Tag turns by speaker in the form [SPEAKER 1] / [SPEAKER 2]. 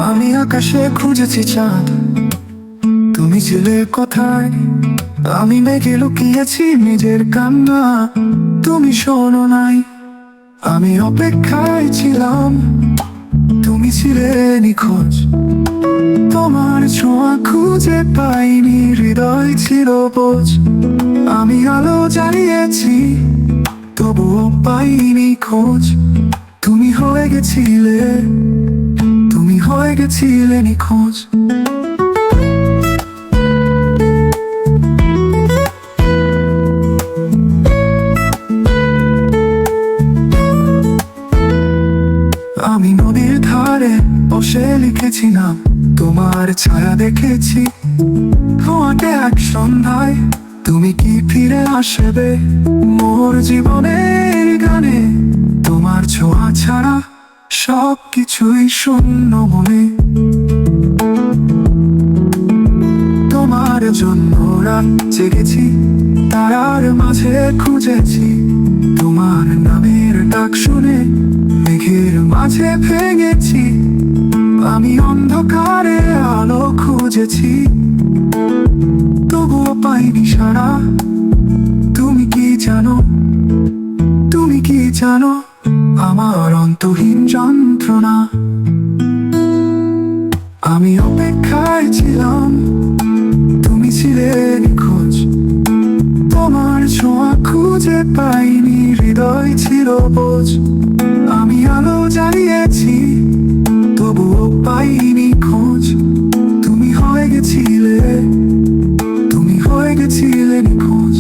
[SPEAKER 1] আমি আকাশে খুঁজেছি চাঁদ, তুমি ছিলে কোথায়? আমি মেঘে লুকিয়েছি নিজের কান্না, তুমি শোনো নাই। আমি অপেক্ষায় ছিলাম, তুমি ছিলে নিখোঁজ। তোমার ছোঁয়া খুঁজে পাইনি, হৃদয় ছিল বোঝ। আমি আলো জ্বালিয়েছি, তবুও পাইনি খোঁজ। তুমি হয়ে গেছিলে, তুমি হয়ে গেছিলে নিখোঁজ। আমি নদীর ধারে বসে লিখেছি নাম, তোমার ছায়া দেখেছি। তোমাকে এক সন্ধ্যায় তুমি কি ফিরে আসবে মোর জীবনের গানে? তোমার ছোঁয়া ছাড়া সব কিছুই শূন্য মনে। তোমার জন্য রাত জেগেছি, তারার মাঝে খুঁজেছি। তোমার নামের ডাক শুনে মেঘের মাঝে ভেঙেছি। আমি অন্ধকারে আলো খুঁজেছি, তবুও পাইনি সারা। তুমি কি জানো, তুমি কি জানো আমার অন্তহীন যন্ত্রণা? আমি অপেক্ষায় ছিলাম, তুমি ছিলে নিখোঁজ। তোমার ছোঁয়া খুঁজে পাইনি, হৃদয় ছিল বোঝ। আমি আলো জ্বালিয়েছি, তবুও পাইনি খোঁজ। তুমি হয়ে গেছিলে, তুমি হয়ে গেছিলে নিখোঁজ।